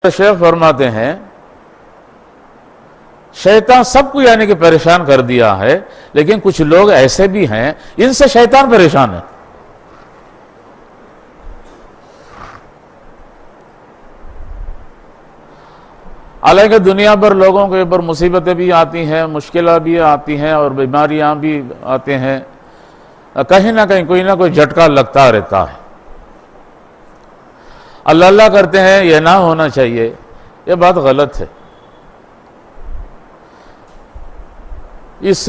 شیخ فرماتے ہیں شیطان سب کو یعنی کہ پریشان کر دیا ہے، لیکن کچھ لوگ ایسے بھی ہیں ان سے شیطان پریشان ہے۔ حالانکہ دنیا پر لوگوں کے اوپر مصیبتیں بھی آتی ہیں، مشکلات بھی آتی ہیں اور بیماریاں بھی آتے ہیں، کہیں نہ کہیں کوئی نہ کوئی جھٹکا لگتا رہتا ہے۔ اللہ کرتے ہیں یہ نہ ہونا چاہیے، یہ بات غلط ہے۔ اس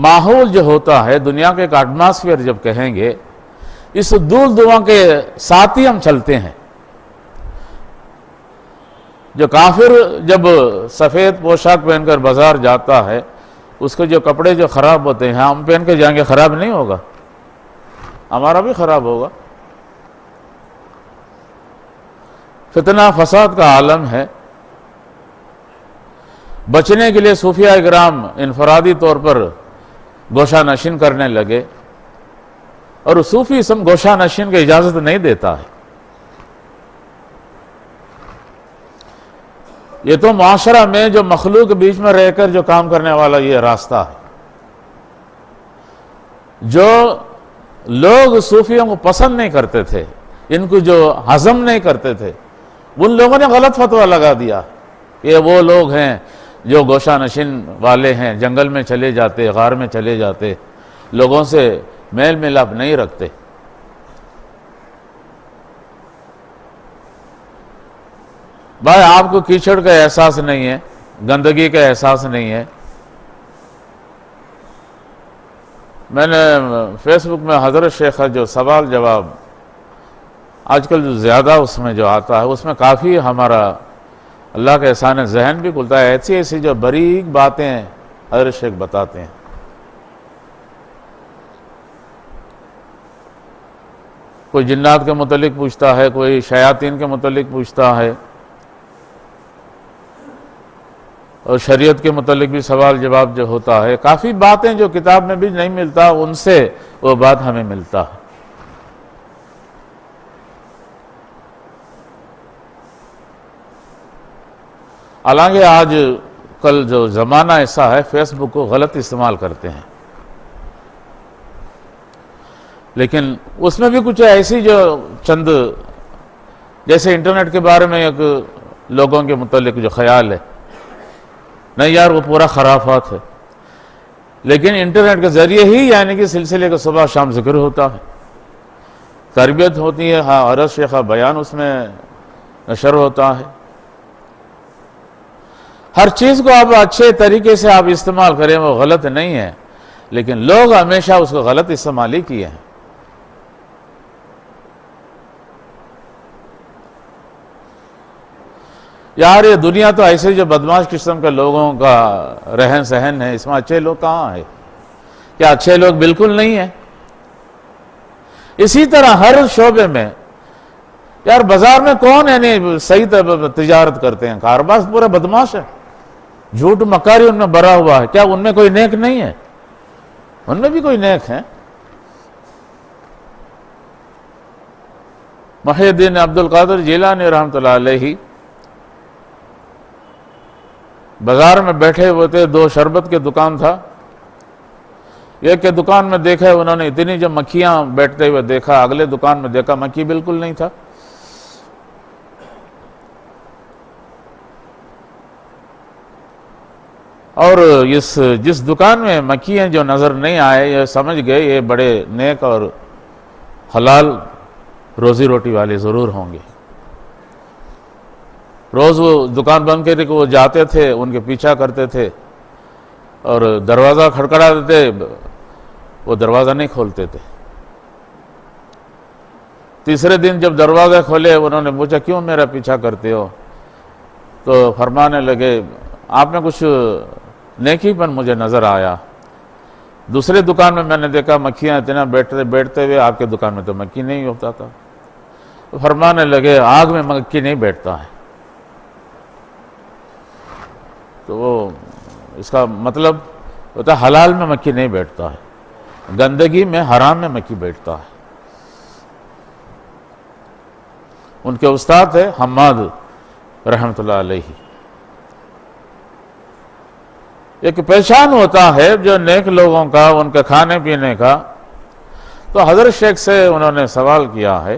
ماحول جو ہوتا ہے دنیا کے ایک ایٹماسفیئر جب کہیں گے، اس دول دعا کے ساتھ ہی ہم چلتے ہیں۔ جو کافر جب سفید پوشاک پہن کر بازار جاتا ہے، اس کے جو کپڑے جو خراب ہوتے ہیں ہم پہن کے جائیں گے، خراب نہیں ہوگا؟ ہمارا بھی خراب ہوگا۔ فتنہ فساد کا عالم ہے۔ بچنے کے لیے صوفیہ اکرام انفرادی طور پر گوشہ نشین کرنے لگے، اور صوفی اسم گوشہ نشین کی اجازت نہیں دیتا ہے۔ یہ تو معاشرہ میں جو مخلوق کے بیچ میں رہ کر جو کام کرنے والا یہ راستہ ہے۔ جو لوگ صوفیوں کو پسند نہیں کرتے تھے، ان کو جو ہضم نہیں کرتے تھے، ان لوگوں نے غلط فتویٰ لگا دیا۔ یہ وہ لوگ ہیں جو گوشہ نشین والے ہیں، جنگل میں چلے جاتے، غار میں چلے جاتے، لوگوں سے میل ملاپ نہیں رکھتے۔ بھائی آپ کو کیچڑ کا احساس نہیں ہے، گندگی کا احساس نہیں ہے۔ میں نے فیس بک میں حضرت شیخ کا جو سوال جواب آج کل جو زیادہ اس میں جو آتا ہے، اس میں کافی ہمارا اللہ کا احسان ذہن بھی کھلتا ہے۔ ایسی ایسی جو باریک باتیں حضرت شیخ بتاتے ہیں۔ کوئی جنات کے متعلق پوچھتا ہے، کوئی شیاطین کے متعلق پوچھتا ہے، اور شریعت کے متعلق بھی سوال جواب جو ہوتا ہے۔ کافی باتیں جو کتاب میں بھی نہیں ملتا، ان سے وہ بات ہمیں ملتا ہے۔ حالانکہ آج کل جو زمانہ ایسا ہے، فیس بک کو غلط استعمال کرتے ہیں، لیکن اس میں بھی کچھ ایسی جو چند جیسے انٹرنیٹ کے بارے میں ایک لوگوں کے متعلق جو خیال ہے، نہیں یار وہ پورا خرافات ہے، لیکن انٹرنیٹ کے ذریعے ہی یعنی کہ سلسلے کا صبح شام ذکر ہوتا ہے، تربیت ہوتی ہے، ہاں حضرت شیخ کا بیان اس میں نشر ہوتا ہے۔ ہر چیز کو آپ اچھے طریقے سے آپ استعمال کریں وہ غلط نہیں ہے، لیکن لوگ ہمیشہ اس کو غلط استعمال ہی کیے ہیں۔ یار یہ دنیا تو ایسے جو بدماش قسم کے لوگوں کا رہن سہن ہے، اس میں اچھے لوگ کہاں ہیں؟ کیا اچھے لوگ بالکل نہیں ہیں؟ اسی طرح ہر شعبے میں یار بازار میں کون یعنی صحیح تجارت کرتے ہیں؟ کاروبار پورا بدماش ہے، جھوٹ مکاری ان میں بھرا ہوا ہے۔ کیا ان میں کوئی نیک نہیں ہے؟ ان میں بھی کوئی نیک ہیں۔ محی الدین عبد القادر جیلانی رحمۃ اللہ علیہ بازار میں بیٹھے ہوئے تھے، دو شربت کے دکان تھا، ایک کے دکان میں دیکھا انہوں نے اتنی جب مکھیاں بیٹھتے ہوئے دیکھا، اگلے دکان میں دیکھا مکھی بالکل نہیں تھا۔ اور جس دکان میں مکھیاں جو نظر نہیں آئے، یہ سمجھ گئے یہ بڑے نیک اور حلال روزی روٹی والے ضرور ہوں گے۔ روز وہ دکان بند کر کے وہ جاتے تھے، ان کے پیچھا کرتے تھے اور دروازہ کھڑکڑاتے تھے، وہ دروازہ نہیں کھولتے تھے۔ تیسرے دن جب دروازہ کھولے انہوں نے پوچھا کیوں میرا پیچھا کرتے ہو؟ تو فرمانے لگے آپ میں کچھ نیکی پن مجھے نظر آیا، دوسرے دکان میں نے دیکھا مکھیاں اتنا بیٹھتے ہوئے، آپ کے دکان میں تو مکھی نہیں ہوتا تھا۔ تو فرمانے لگے آگ میں مکھی نہیں بیٹھتا ہے۔ تو وہ اس کا مطلب ہوتا ہے حلال میں مکھی نہیں بیٹھتا ہے، گندگی میں حرام میں مکھی بیٹھتا ہے۔ ان کے استاد تھے حماد رحمۃ اللہ علیہ. ایک پہچان ہوتا ہے جو نیک لوگوں کا، ان کے کھانے پینے کا. تو حضرت شیخ سے انہوں نے سوال کیا ہے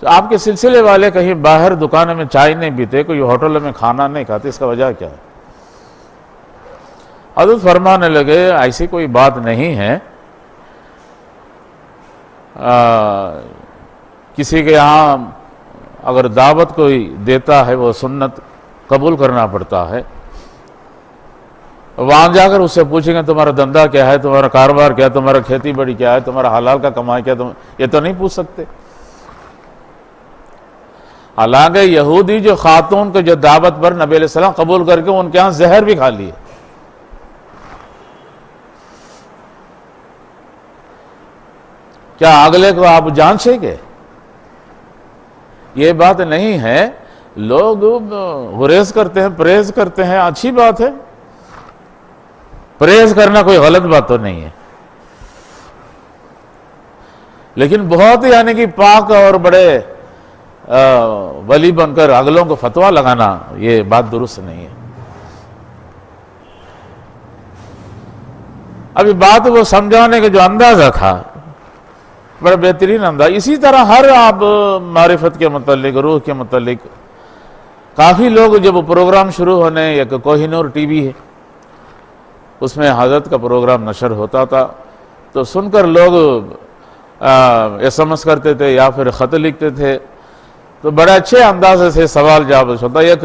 کہ آپ کے سلسلے والے کہیں باہر دکانوں میں چائے نہیں پیتے، کوئی ہوٹلوں میں کھانا نہیں کھاتے، اس کا وجہ کیا ہے؟ حضرت فرمانے لگے ایسی کوئی بات نہیں ہے، کسی کے یہاں اگر دعوت کوئی دیتا ہے وہ سنت قبول کرنا پڑتا ہے. وہاں جا کر اس سے پوچھیں گے تمہارا دھندا کیا ہے، تمہارا کاروبار کیا ہے، تمہارا کھیتی باڑی کیا ہے، تمہارا حلال کا کمائی کیا، یہ تو نہیں پوچھ سکتے. حالانکہ یہودی جو خاتون کو جو دعوت پر نبی علیہ السلام قبول کر کے ان کے ہاں زہر بھی کھا لیے. کیا اگلے کو آپ جان سے گے؟ یہ بات نہیں ہے. لوگ گریز کرتے ہیں، پرہیز کرتے ہیں، اچھی بات ہے، پرہیز کرنا کوئی غلط بات تو نہیں ہے، لیکن بہت یعنی کہ پاک اور بڑے ولی بن کر اگلوں کو فتویٰ لگانا یہ بات درست نہیں ہے. ابھی بات وہ سمجھانے کا جو اندازہ تھا بڑا بہترین انداز. اسی طرح ہر آپ معرفت کے متعلق، روح کے متعلق کافی لوگ جب پروگرام شروع ہونے، ایک کوہ نور ٹی وی ہے اس میں حضرت کا پروگرام نشر ہوتا تھا، تو سن کر لوگ ایس ایم ایس کرتے تھے یا پھر خط لکھتے تھے، تو بڑے اچھے انداز سے سوال جواب ہوتا. ایک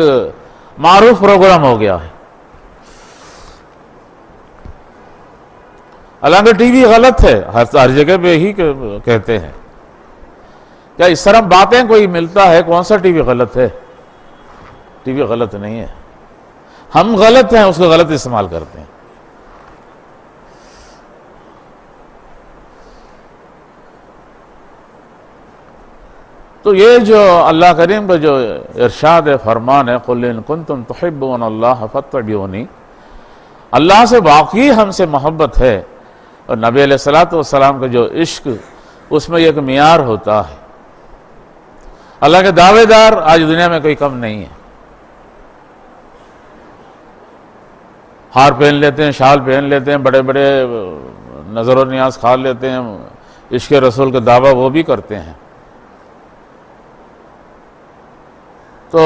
معروف پروگرام ہو گیا ہے. حالانکہ ٹی وی غلط ہے، ہر جگہ پہ ہی کہتے ہیں. کیا اس طرح باتیں کوئی ملتا ہے؟ کون سا ٹی وی غلط ہے؟ ٹی وی غلط نہیں ہے، ہم غلط ہیں، اس کو غلط استعمال کرتے ہیں. تو یہ جو اللہ کریم کا جو ارشاد فرمان ہے قُلْ إِن كُنتُمْ تُحِبُّونَ اللَّهَ فَاتَّبِعُونِي، اللہ سے واقعی ہم سے محبت ہے. اور نبی علیہ السلام کا جو عشق، اس میں ایک معیار ہوتا ہے. اللہ کے دعوے دار آج دنیا میں کوئی کم نہیں ہے. ہار پہن لیتے ہیں، شال پہن لیتے ہیں، بڑے بڑے نظر و نیاز کھا لیتے ہیں، عشق رسول کا دعویٰ وہ بھی کرتے ہیں. تو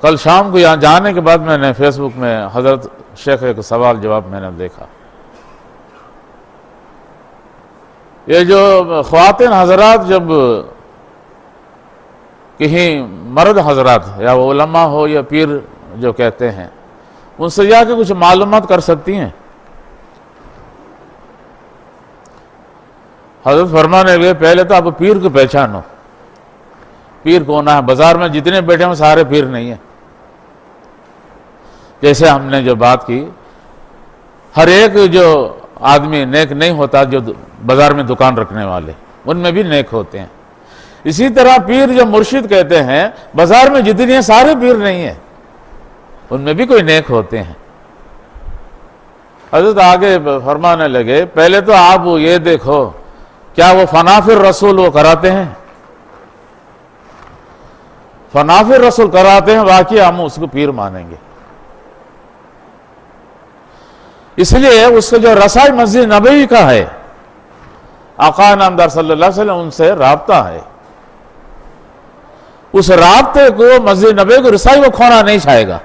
کل شام کو یہاں جانے کے بعد میں نے فیس بک میں حضرت شیخ ایک سوال جواب میں نے دیکھا. یہ جو خواتین حضرات جب کہیں مرد حضرات یا وہ علماء ہو یا پیر جو کہتے ہیں، ان سے جا کے کچھ معلومات کر سکتی ہیں. حضرت فرمانے لگے پہلے تو آپ پیر کو پہچانو. پیر کون ہے؟ بازار میں جتنے بیٹھے ہیں سارے پیر نہیں ہیں. جیسے ہم نے جو بات کی، ہر ایک جو آدمی نیک نہیں ہوتا، جو بازار میں دکان رکھنے والے ان میں بھی نیک ہوتے ہیں. اسی طرح پیر جو مرشد کہتے ہیں، بازار میں جتنے ہیں سارے پیر نہیں ہیں، ان میں بھی کوئی نیک ہوتے ہیں. حضرت آگے فرمانے لگے پہلے تو آپ یہ دیکھو کیا وہ فنافی الرسول وہ کراتے ہیں؟ فنافی الرسول کراتے ہیں، واقعی ہم اس کو پیر مانیں گے. اس لیے اس کا جو رسائی مسجد نبوی کا ہے، آقا نامدار صلی اللہ علیہ وسلم ان سے رابطہ ہے. اس رابطے کو مسجد نبوی کو رسائی کو کھونا نہیں چاہے گا.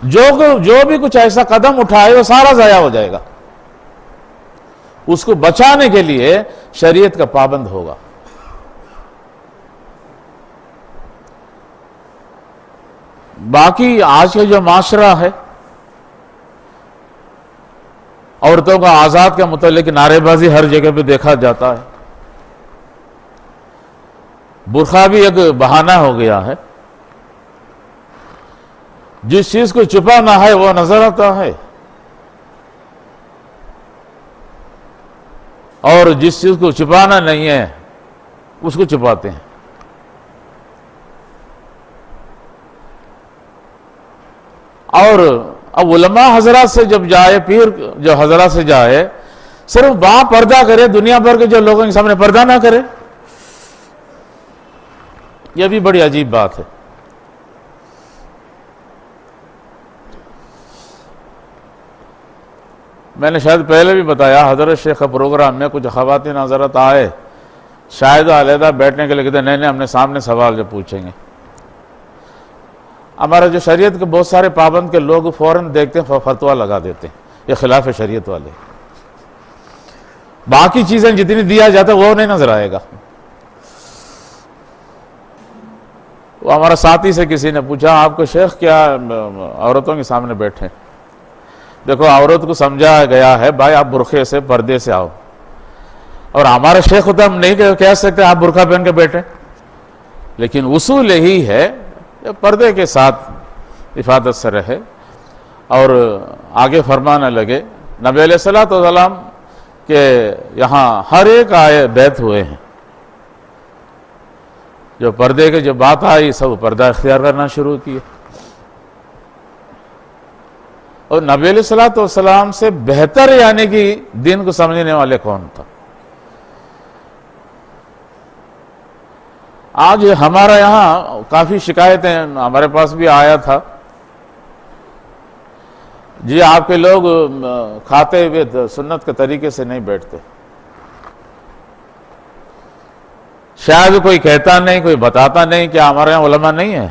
جو بھی کچھ ایسا قدم اٹھائے وہ سارا ضائع ہو جائے گا. اس کو بچانے کے لیے شریعت کا پابند ہوگا. باقی آج کا جو معاشرہ ہے، عورتوں کا آزاد کے متعلق نعرے بازی ہر جگہ پہ دیکھا جاتا ہے. برقع بھی ایک بہانہ ہو گیا ہے. جس چیز کو چھپانا ہے وہ نظر آتا ہے، اور جس چیز کو چھپانا نہیں ہے اس کو چھپاتے ہیں. اور اب علماء حضرات سے جب جائے، پیر جو حضرات سے جائے، صرف باں پردہ کرے، دنیا بھر کے جو لوگوں کے سامنے پردہ نہ کرے. یہ بھی بڑی عجیب بات ہے۔ میں نے شاید پہلے بھی بتایا، حضرت شیخ کا پروگرام میں کچھ خواتین حضرت آئے، شاید علیحدہ بیٹھنے کے لیے کہتے نہیں ہم نے سامنے سوال جو پوچھیں گے۔ ہمارا جو شریعت کے بہت سارے پابند کے لوگ فوراً دیکھتے ہیں فتویٰ لگا دیتے ہیں، یہ خلاف شریعت والے، باقی چیزیں جتنی دیا جاتا ہے وہ نہیں نظر آئے گا۔ وہ ہمارا ساتھی سے کسی نے پوچھا آپ کو شیخ کیا عورتوں کے سامنے بیٹھے؟ دیکھو عورت کو سمجھا گیا ہے بھائی آپ برقعے سے پردے سے آؤ، اور ہمارا شیخ ہوتا ہم نہیں کہہ سکتے آپ برقع پہن کے بیٹھے، لیکن اصول یہی ہے پردے کے ساتھ حفاظت سے رہے اور آگے فرمانے لگے نبی علیہ السلام کہ یہاں ہر ایک آئے بیت ہوئے ہیں، جو پردے کے جو بات آئی سب پردہ اختیار کرنا شروع کیے، اور نبی علیہ السلام سے بہتر یعنی کہ دین کو سمجھنے والے کون تھا؟ آج ہمارا یہاں کافی شکایتیں ہمارے پاس بھی آیا تھا، جی آپ کے لوگ کھاتے ہوئے سنت کے طریقے سے نہیں بیٹھتے، شاید کوئی کہتا نہیں، کوئی بتاتا نہیں کہ ہمارے یہاں علماء نہیں ہیں۔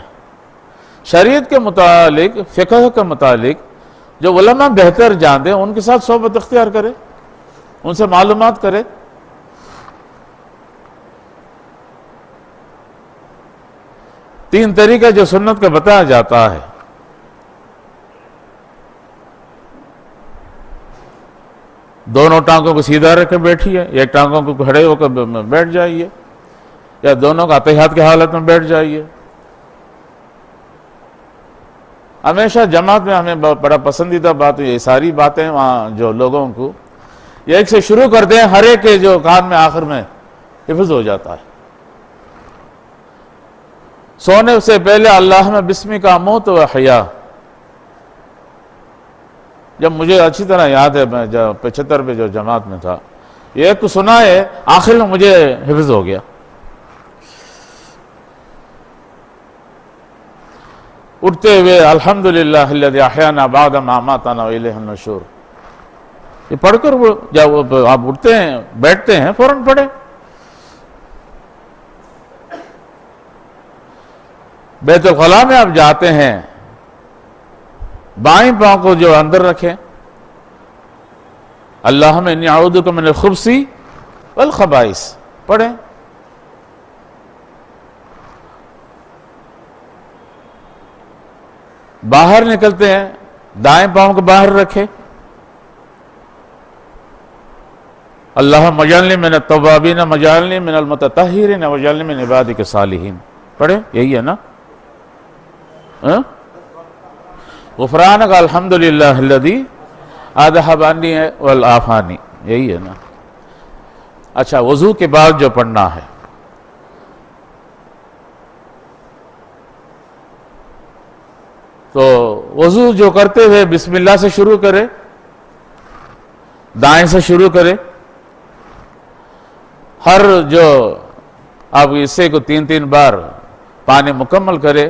شریعت کے متعلق، فقہ کے متعلق جو علماء بہتر جانتے ہیں ان کے ساتھ صحبت اختیار کرے، ان سے معلومات کرے۔ تین طریقہ جو سنت کا بتایا جاتا ہے، دونوں ٹانگوں کو سیدھا رکھ کے بیٹھیے، ایک ٹانگوں کو کھڑے ہو کر بیٹھ جائیے، یا دونوں کا اتحاد کی حالت میں بیٹھ جائیے۔ ہمیشہ جماعت میں ہمیں بڑا پسندیدہ بات یہ ساری باتیں وہاں جو لوگوں کو یہ ایک سے شروع کرتے ہیں، ہر ایک کے جو کان میں آخر میں حفظ ہو جاتا ہے۔ سونے سے پہلے اللہم بسمی کا موت و حیا، جب مجھے اچھی طرح یاد ہے میں جب 75 پہ جو جماعت میں تھا، یہ تو سنا ہے آخر میں مجھے حفظ ہو گیا۔ اٹھتے ہوئے الحمدللہ الذی احیانا بعد ما اماتنا والیہ النشور، یہ پڑھ کر وہ جب آپ اٹھتے ہیں بیٹھتے ہیں فوراً پڑھیں۔ بیت الخلاء میں آپ جاتے ہیں، بائیں پاؤں کو جو اندر رکھیں، اللہم انی اعوذ بک من الخبث والخبائث پڑھیں۔ باہر نکلتے ہیں، دائیں پاؤں کو باہر رکھیں، اللہم اجعلنی من التوابین واجعلنی من المتطہرین واجعلنی من عبادک الصالحین پڑھیں، یہی ہے نا؟ غفرانک الحمدللہ الذی اذھب عنی والعافانی، یہی ہے نا؟ اچھا، وضو کے بعد جو پڑھنا ہے، تو وضو جو کرتے ہوئے بسم اللہ سے شروع کرے، دائیں سے شروع کرے، ہر جو آپ حصے کو 3 بار پانی مکمل کرے،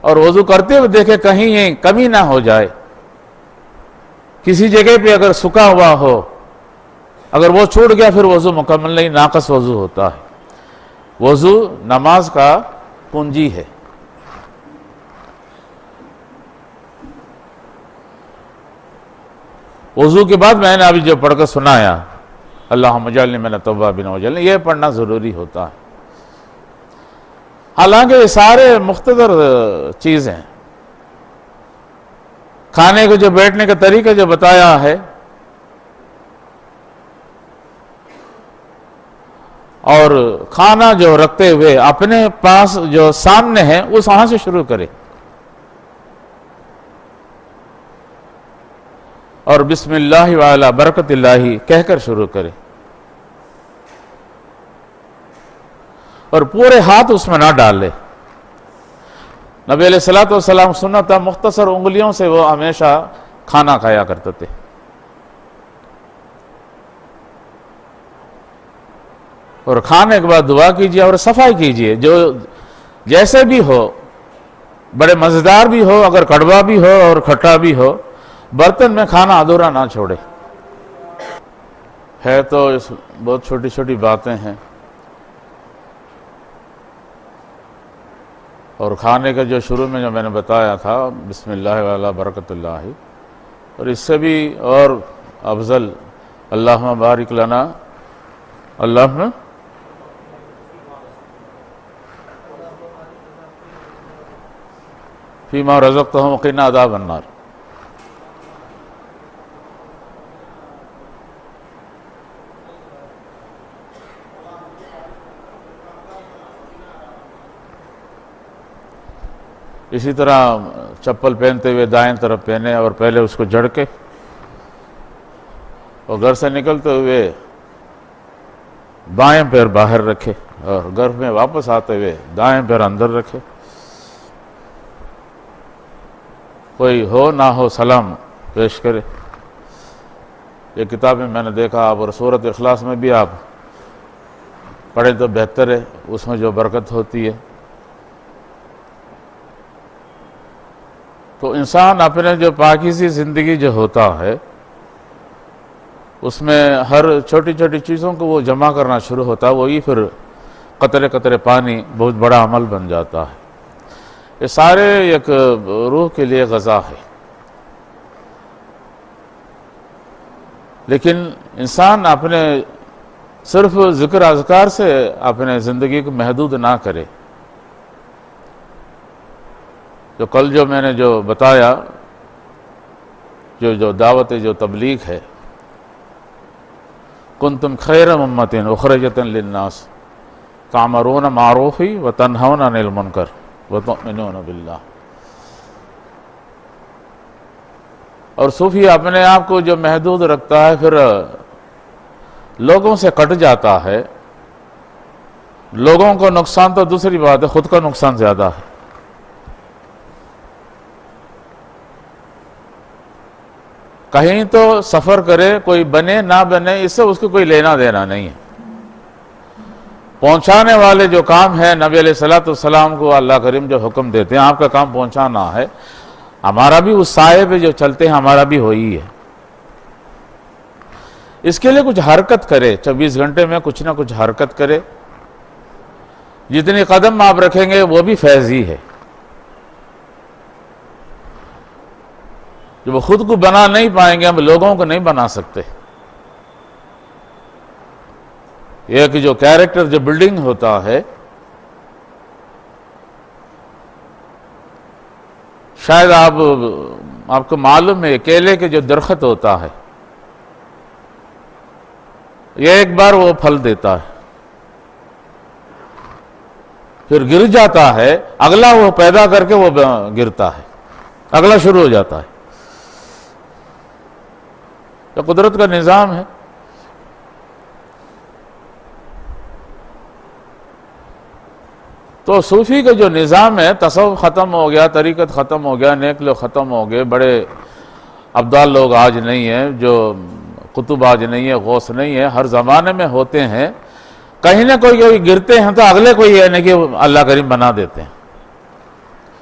اور وضو کرتے ہوئے دیکھے کہیں یہ کمی نہ ہو جائے، کسی جگہ پہ اگر سکا ہوا ہو، اگر وہ چھوٹ گیا پھر وضو مکمل نہیں، ناقص وضو ہوتا ہے۔ وضو نماز کا کنجی ہے۔ وضو کے بعد میں نے ابھی جو پڑھ کر سنایا اللہم اجعلنی من التوابین واجعلنی، یہ پڑھنا ضروری ہوتا ہے۔ حالانکہ یہ سارے مختصر چیزیں، کھانے کو جو بیٹھنے کا طریقہ جو بتایا ہے، اور کھانا جو رکھتے ہوئے اپنے پاس جو سامنے ہے اس وہاں سے شروع کرے، اور بسم اللہ وعلی برکت اللہ کہہ کر شروع کرے، اور پورے ہاتھ اس میں نہ ڈالے۔ نبی علیہ السلام سنت تھا مختصر انگلیوں سے وہ ہمیشہ کھانا کھایا کرتے تھے۔ اور کھانے کے بعد دعا کیجیے اور صفائی کیجیے، جو جیسے بھی ہو، بڑے مزیدار بھی ہو، اگر کڑوا بھی ہو اور کھٹا بھی ہو، برتن میں کھانا ادھورا نہ چھوڑے۔ ہے تو بہت چھوٹی چھوٹی باتیں ہیں، اور کھانے کا جو شروع میں جو میں نے بتایا تھا بسم اللہ وعلی برکت اللہ، اور اس سے بھی اور افضل اللہم بارک لنا، اللہم فیما رزقتہم وقنا عذاب النار۔ اسی طرح چپل پہنتے ہوئے دائیں طرف پہنے اور پہلے اس کو جڑ کے، اور گھر سے نکلتے ہوئے بائیں پیر باہر رکھے، اور گھر میں واپس آتے ہوئے دائیں پیر اندر رکھے۔ کوئی ہو نہ ہو سلام پیش کرے۔ یہ کتاب میں نے دیکھا، آپ اور سورۃ اخلاص میں بھی آپ پڑھیں تو بہتر ہے، اس میں جو برکت ہوتی ہے۔ تو انسان اپنے جو پاکیزی زندگی جو ہوتا ہے، اس میں ہر چھوٹی چھوٹی چیزوں کو وہ جمع کرنا شروع ہوتا ہے، وہی پھر قطرے قطرے پانی بہت بڑا عمل بن جاتا ہے۔ یہ سارے ایک روح کے لیے غذا ہے، لیکن انسان اپنے صرف ذکر اذکار سے اپنے زندگی کو محدود نہ کرے۔ جو کل جو میں نے جو بتایا، جو دعوت جو تبلیغ ہے، کنتم خیر امۃ اخرجۃ للناس تأمرون معروف وتنہون عن المنکر وتؤمنون باللہ۔ اور صوفی اپنے آپ کو جو محدود رکھتا ہے، پھر لوگوں سے کٹ جاتا ہے۔ لوگوں کو نقصان تو دوسری بات ہے، خود کا نقصان زیادہ ہے۔ کہیں تو سفر کرے، کوئی بنے نہ بنے، اس سے اس کو کوئی لینا دینا نہیں ہے۔ پہنچانے والے جو کام ہے، نبی علیہ الصلوۃ والسلام کو اللہ کریم جو حکم دیتے ہیں، آپ کا کام پہنچانا ہے۔ ہمارا بھی اس سائے پہ جو چلتے ہیں، ہمارا بھی وہی ہے۔ اس کے لیے کچھ حرکت کرے، 24 گھنٹے میں کچھ نہ کچھ حرکت کرے۔ جتنے قدم آپ رکھیں گے وہ بھی فیض ہی ہے۔ جب وہ خود کو بنا نہیں پائیں گے، ہم لوگوں کو نہیں بنا سکتے۔ یہ کہ جو کیریکٹر جو بلڈنگ ہوتا ہے، شاید آپ کو معلوم ہے، کیلے کے جو درخت ہوتا ہے، یہ ایک بار وہ پھل دیتا ہے، پھر گر جاتا ہے، اگلا وہ پیدا کر کے وہ گرتا ہے، اگلا شروع ہو جاتا ہے۔ یہ قدرت کا نظام ہے۔ تو صوفی کا جو نظام ہے، تصوف ختم ہو گیا، طریقت ختم ہو گیا، نیک لوگ ختم ہو گئے، بڑے ابدال لوگ آج نہیں ہیں، جو قطب آج نہیں ہے، غوث نہیں ہے، ہر زمانے میں ہوتے ہیں۔ کہیں نہ کوئی گرتے ہیں تو اگلے کوئی ہے نہیں کہ اللہ کریم بنا دیتے ہیں۔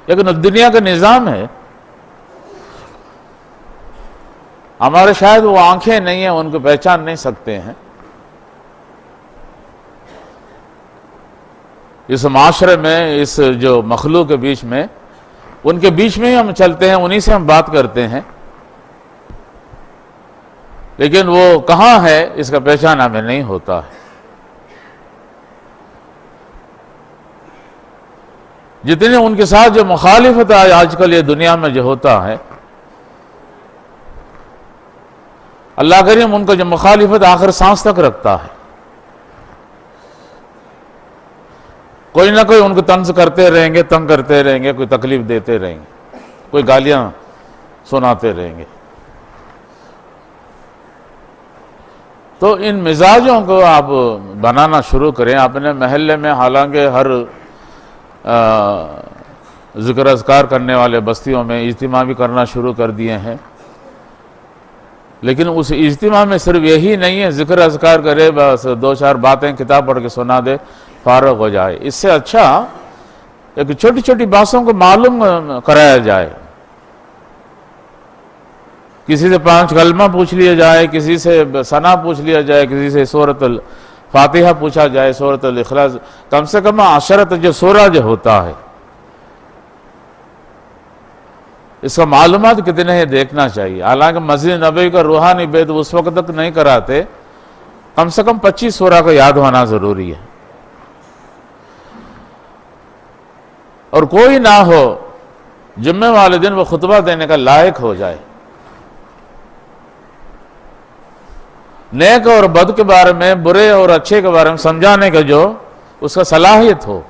لیکن دنیا کا نظام ہے، ہمارے شاید وہ آنکھیں نہیں ہیں، ان کو پہچان نہیں سکتے ہیں۔ اس معاشرے میں، اس جو مخلوق کے بیچ میں، ان کے بیچ میں ہی ہم چلتے ہیں، انہی سے ہم بات کرتے ہیں، لیکن وہ کہاں ہے اس کا پہچان ہمیں نہیں ہوتا ہے۔ جتنے ان کے ساتھ جو مخالفت آج کل یہ دنیا میں جو ہوتا ہے، اللہ کریم ان کو جو مخالفت آخر سانس تک رکھتا ہے۔ کوئی نہ کوئی ان کو طنز کرتے رہیں گے، تنگ کرتے رہیں گے، کوئی تکلیف دیتے رہیں گے، کوئی گالیاں سناتے رہیں گے۔ تو ان مزاجوں کو آپ بنانا شروع کریں اپنے محلے میں۔ حالانکہ ہر ذکر اذکار کرنے والے بستیوں میں اجتماع بھی کرنا شروع کر دیے ہیں، لیکن اس اجتماع میں صرف یہی نہیں ہے ذکر اذکار کرے، بس دو چار باتیں کتاب پڑھ کے سنا دے، فارغ ہو جائے۔ اس سے اچھا ایک چھوٹی چھوٹی باتوں کو معلوم کرایا جائے، کسی سے 5 کلمہ پوچھ لیا جائے، کسی سے ثنا پوچھ لیا جائے، کسی سے سورۃ الفاتحہ پوچھا جائے، سورۃ الاخلاص، کم سے کم عشرت جو سورہ جو ہوتا ہے اس کا معلومات کتنے ہیں دیکھنا چاہیے۔ حالانکہ مسجد نبوی کا روحانی بیت اس وقت تک نہیں کراتے، کم سے کم 25 سورہ کا یاد ہونا ضروری ہے، اور کوئی نہ ہو جمعے والے دن وہ خطبہ دینے کا لائق ہو جائے، نیک اور بد کے بارے میں، برے اور اچھے کے بارے میں سمجھانے کا جو اس کا صلاحیت ہو،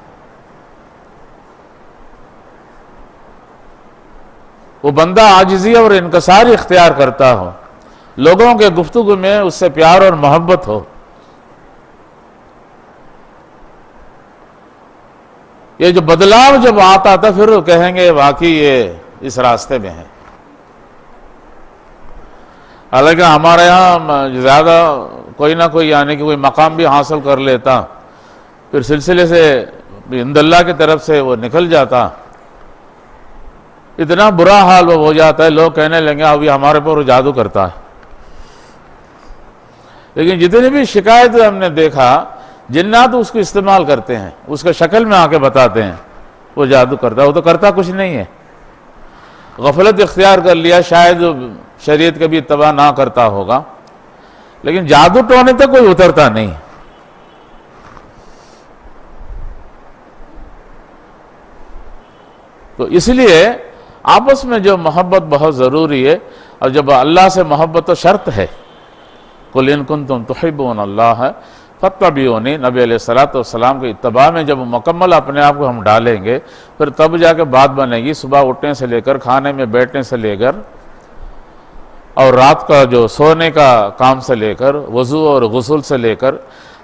وہ بندہ عاجزی اور انکساری اختیار کرتا ہو، لوگوں کے گفتگو میں اس سے پیار اور محبت ہو۔ یہ جو بدلاؤ جب آتا تھا پھر کہیں گے واقعی یہ اس راستے میں ہے۔ حالانکہ ہمارے یہاں زیادہ کوئی نہ کوئی یعنی کہ کوئی مقام بھی حاصل کر لیتا، پھر سلسلے سے عند اللہ کی طرف سے وہ نکل جاتا، اتنا برا حال وہ ہو جاتا ہے، لوگ کہنے لگے ابھی ہمارے پر وہ جادو کرتا ہے۔ لیکن جتنی بھی شکایت ہم نے دیکھا، جنات اس کو استعمال کرتے ہیں، اس کے شکل میں آ کے بتاتے ہیں وہ جادو کرتا ہے، وہ تو کرتا کچھ نہیں ہے، غفلت اختیار کر لیا، شاید شریعت کبھی اتباع نہ کرتا ہوگا، لیکن جادو ٹونے تک کوئی اترتا نہیں۔ تو اس لیے آپس میں جو محبت بہت ضروری ہے، اور جب اللہ سے محبت تو شرط ہے، قُلْ إِن كُنتُمْ تُحِبُّونَ اللَّهَ فَاتَّبِعُونِی، نبی علیہ السلام کے اتباع میں جب مکمل اپنے آپ کو ہم ڈالیں گے، پھر تب جا کے بات بنے گی، صبح اٹھنے سے لے کر، کھانے میں بیٹھنے سے لے کر، اور رات کا جو سونے کا کام سے لے کر، وضو اور غسل سے لے کر،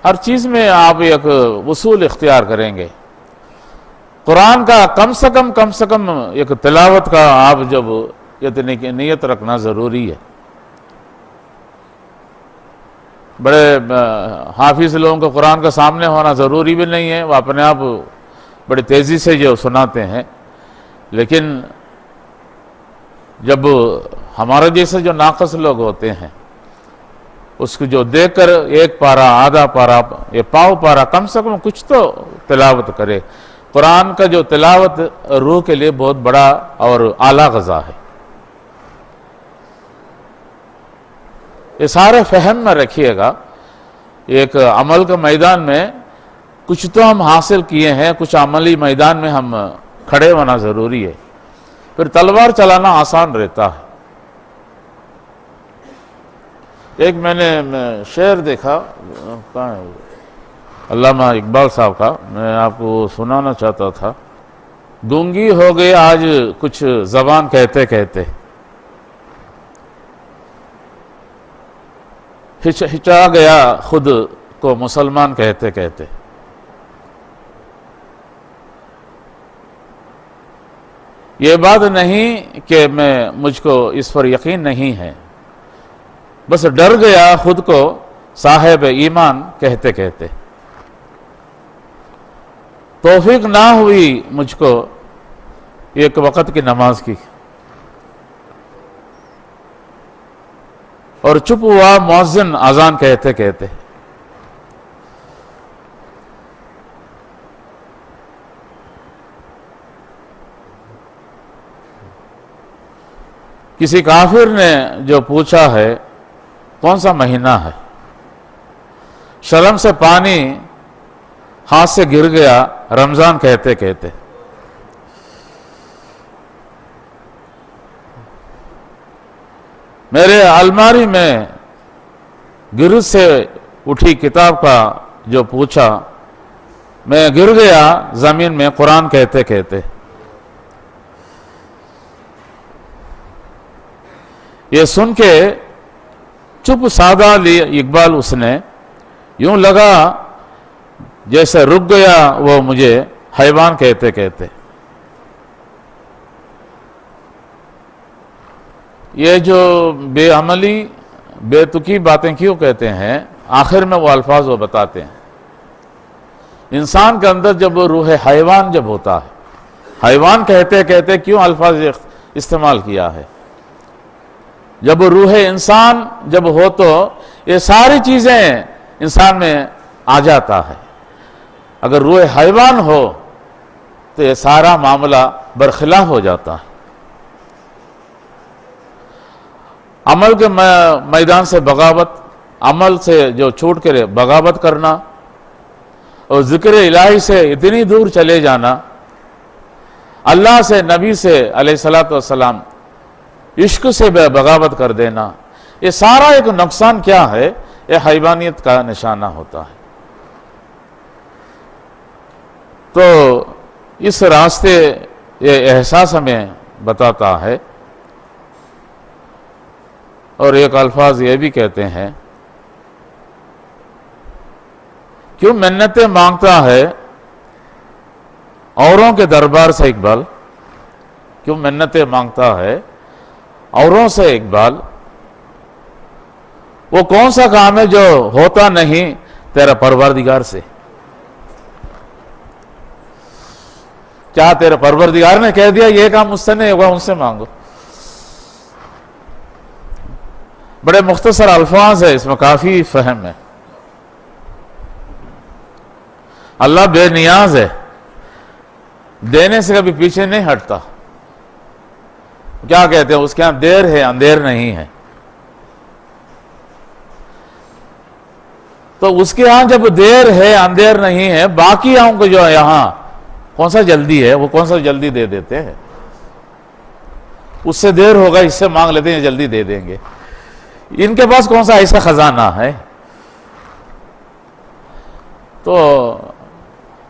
ہر چیز میں آپ ایک وصول اختیار کریں گے۔ قرآن کا کم سے کم ایک تلاوت کا آپ جب اتنی نیت رکھنا ضروری ہے۔ بڑے حافظ لوگوں کو قرآن کا سامنے ہونا ضروری بھی نہیں ہے، وہ اپنے آپ بڑی تیزی سے جو سناتے ہیں، لیکن جب ہمارے جیسے جو ناقص لوگ ہوتے ہیں، اس کو جو دیکھ کر ایک پارہ، آدھا پارہ، یہ پاؤ پارہ، کم سے کم کچھ تو تلاوت کرے۔ قرآن کا جو تلاوت روح کے لیے بہت بڑا اور اعلیٰ غذا ہے۔ یہ سارے فہم میں رکھیے گا، ایک عمل کا میدان میں کچھ تو ہم حاصل کیے ہیں، کچھ عملی میدان میں ہم کھڑے ہونا ضروری ہے، پھر تلوار چلانا آسان رہتا ہے۔ ایک میں نے شعر دیکھا، علامہ اقبال صاحب کا، میں آپ کو سنانا چاہتا تھا۔ گونگی ہو گئے آج کچھ زبان کہتے کہتے، ہچا گیا خود کو مسلمان کہتے کہتے۔ یہ بات نہیں کہ مجھ کو اس پر یقین نہیں ہے، بس ڈر گیا خود کو صاحب ایمان کہتے کہتے۔ توفیق نہ ہوئی مجھ کو ایک وقت کی نماز کی، اور چپ ہوا مؤذن اذان کہتے کہتے۔ کسی کافر نے جو پوچھا ہے کون سا مہینہ ہے، شرم سے پانی ہاتھ سے گر گیا رمضان کہتے کہتے۔ میرے الماری میں گرد سے اٹھی کتاب کا جو پوچھا، میں گر گیا زمین میں قرآن کہتے کہتے۔ یہ سن کے چپ سادہ لی اقبال اس نے، یوں لگا جیسے رک گیا وہ مجھے حیوان کہتے کہتے۔ یہ جو بے عملی بے تکی باتیں کیوں کہتے ہیں، آخر میں وہ الفاظ وہ بتاتے ہیں۔ انسان کے اندر جب روح حیوان جب ہوتا ہے، حیوان کہتے کہتے کیوں الفاظ استعمال کیا ہے؟ جب روح انسان جب ہو تو یہ ساری چیزیں انسان میں آ جاتا ہے. اگر روح حیوان ہو تو یہ سارا معاملہ برخلاف ہو جاتا ہے. عمل کے میدان سے بغاوت، عمل سے جو چھوٹ کے بغاوت کرنا اور ذکر الہی سے اتنی دور چلے جانا، اللہ سے، نبی سے علیہ الصلوۃ والسلام عشق سے بغاوت کر دینا، یہ سارا ایک نقصان کیا ہے؟ یہ حیوانیت کا نشانہ ہوتا ہے. تو اس راستے یہ احساس ہمیں بتاتا ہے. اور ایک الفاظ یہ بھی کہتے ہیں، کیوں منتیں مانگتا ہے اوروں کے دربار سے اقبال؟ کیوں منتیں مانگتا ہے اوروں سے اقبال؟ وہ کون سا کام ہے جو ہوتا نہیں تیرا پروردگار سے؟ کیا تیرے پروردگار نے کہہ دیا یہ کام مجھ سے نہیں ہوگا، ان سے مانگو؟ بڑے مختصر الفاظ ہے، اس میں کافی فہم ہے. اللہ بے نیاز ہے، دینے سے کبھی پیچھے نہیں ہٹتا. کیا کہتے ہیں اس کے ہاں دیر ہے اندھیر نہیں ہے. تو اس کے ہاں جب دیر ہے اندھیر نہیں ہے، باقی ہم کو جو یہاں کون سا جلدی ہے، وہ کون سا جلدی دے دیتے ہیں. اس سے دیر ہوگا، اس سے مانگ لیتے ہیں جلدی دے دیں گے. ان کے پاس کون سا ایسا خزانہ ہے؟ تو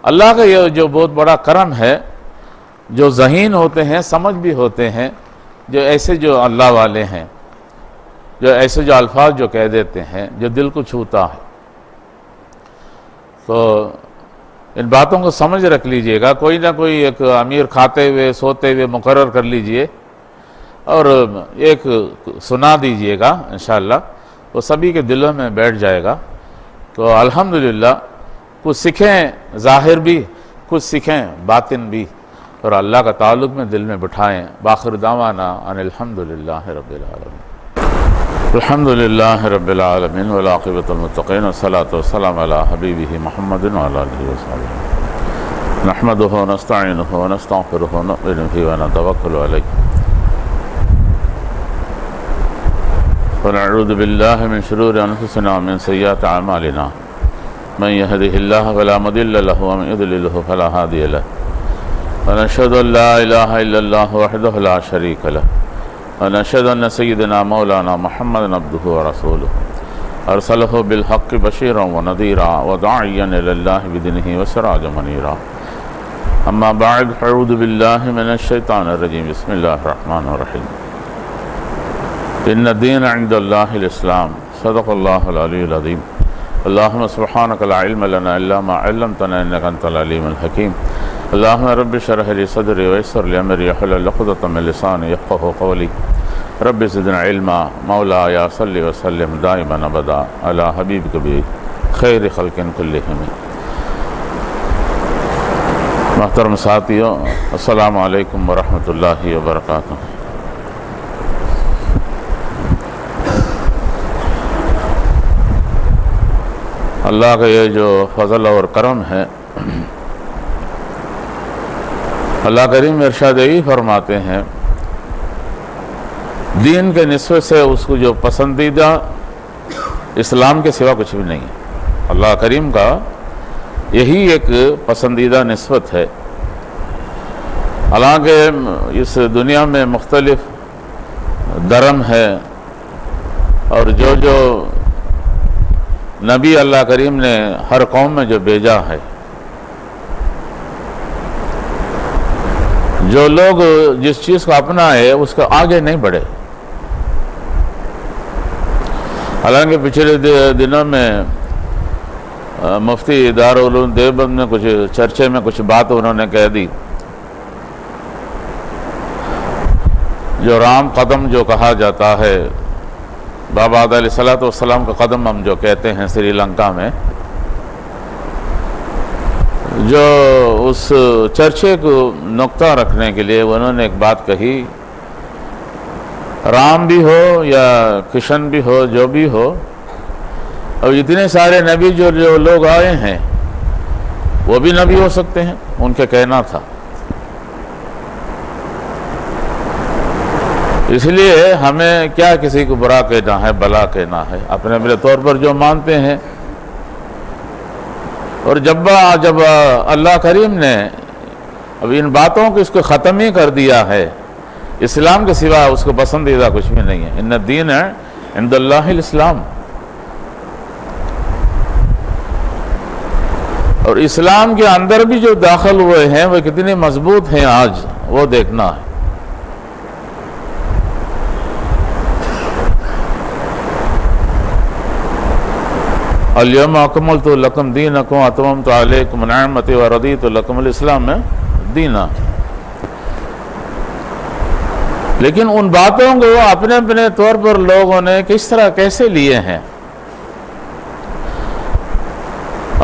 اللہ کا یہ جو بہت بڑا کرم ہے، جو ذہین ہوتے ہیں، سمجھ بھی ہوتے ہیں، جو ایسے جو اللہ والے ہیں، جو ایسے جو الفاظ جو کہہ دیتے ہیں جو دل کو چھوتا ہے. تو ان باتوں کو سمجھ رکھ لیجئے گا. کوئی نہ کوئی ایک امیر کھاتے ہوئے سوتے ہوئے مقرر کر لیجئے اور ایک سنا دیجئے گا، انشاءاللہ وہ سبھی کے دلوں میں بیٹھ جائے گا. تو الحمدللہ کچھ سیکھیں ظاہر بھی، کچھ سیکھیں باطن بھی، اور اللہ کا تعلق میں دل میں بٹھائیں. باخر دعوانا ان الحمدللہ رب العالمین. الحمدللہ رب العالمین والعاقبۃ للمتقین والصلاۃ والسلام علی حبیبہ محمد وعلی آلہ وصحبہ نحمدہ ونستعینہ ونستغفرہ ونؤمن بہ ونتوکل علیہ ونعوذ باللہ من شرور انفسنا ومن سیئات اعمالنا من یہدہ اللہ فلا مضل لہ ومن یضللہ فلا ہادی لہ ونشہد ان لا الہ الا اللہ وحدہ لا شریک لہ ونشهد أن سيدنا مولانا محمد عبده ورسوله أرسله بالحق بشيرا ونذيرا وداعيا إلى الله بإذنه وسراجا منيرا. أما بعد فأعوذ بالله من الشيطان الرجيم. بسم الله الرحمن الرحيم. إن الدين عند الله الإسلام. صدق الله العلي العظيم. اللهم سبحانك لا علم لنا إلا ما علمتنا إنك أنت العليم الحكيم. اللهم رب اشرح لي صدري ويسر لي امري واحلل عقدة من لساني يفقهوا قولي. رب زدنا علما. مولاي صل وسلم دائما ابدا على حبيبك بخير خلق كلهم. محترم ساتھیو، السلام علیکم ورحمۃ اللہ وبرکاتہ. اللہ کا یہ جو فضل اور کرم ہے، اللہ کریم ارشاد یہی فرماتے ہیں، دین کے نسبت سے اس کو جو پسندیدہ اسلام کے سوا کچھ بھی نہیں ہے. اللہ کریم کا یہی ایک پسندیدہ نسبت ہے. حالانکہ اس دنیا میں مختلف دھرم ہے، اور جو نبی اللہ کریم نے ہر قوم میں جو بھیجا ہے، جو لوگ جس چیز کو اپنائے اس کو آگے نہیں بڑھے. حالانکہ پچھلے دنوں میں مفتی دارالعلوم دیوبند میں کچھ چرچے میں کچھ بات انہوں نے کہہ دی. جو رام قدم جو کہا جاتا ہے، بابا آدم علیہ الصلوۃ والسلام کا قدم ہم جو کہتے ہیں سری لنکا میں، جو اس چرچے کو نقطہ رکھنے کے لیے انہوں نے ایک بات کہی، رام بھی ہو یا کشن بھی ہو، جو بھی ہو، اور اتنے سارے نبی جو لوگ آئے ہیں وہ بھی نبی ہو سکتے ہیں، ان کا کہنا تھا۔ اس لیے ہمیں کیا کسی کو برا کہنا ہے، بلا کہنا ہے، اپنے اپنے طور پر جو مانتے ہیں۔ اور جب اللہ کریم نے اب ان باتوں کو اس کو ختم ہی کر دیا ہے، اسلام کے سوا اس کو پسندیدہ کچھ بھی نہیں ہے۔ ان الدین عند اللہ الاسلام، اور اسلام کے اندر بھی جو داخل ہوئے ہیں وہ کتنے مضبوط ہیں آج، وہ دیکھنا ہے۔ الیوم اکملت لکم دینکم واتممت علیکم نعمتی ورضیت لکم الاسلام دینا۔ لیکن ان باتوں کو اپنے اپنے طور پر لوگوں نے کس طرح کیسے لیے ہیں،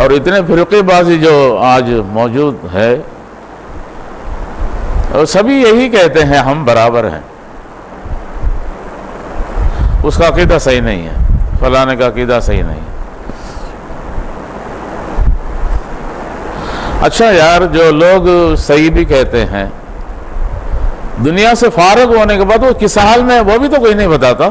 اور اتنے فرقے بازی جو آج موجود ہے، اور سبھی یہی کہتے ہیں ہم برابر ہیں، اس کا عقیدہ صحیح نہیں ہے، فلانے کا عقیدہ صحیح نہیں ہے۔ اچھا یار، جو لوگ صحیح بھی کہتے ہیں، دنیا سے فارغ ہونے کے بعد وہ کس حال میں، وہ بھی تو کوئی نہیں بتاتا۔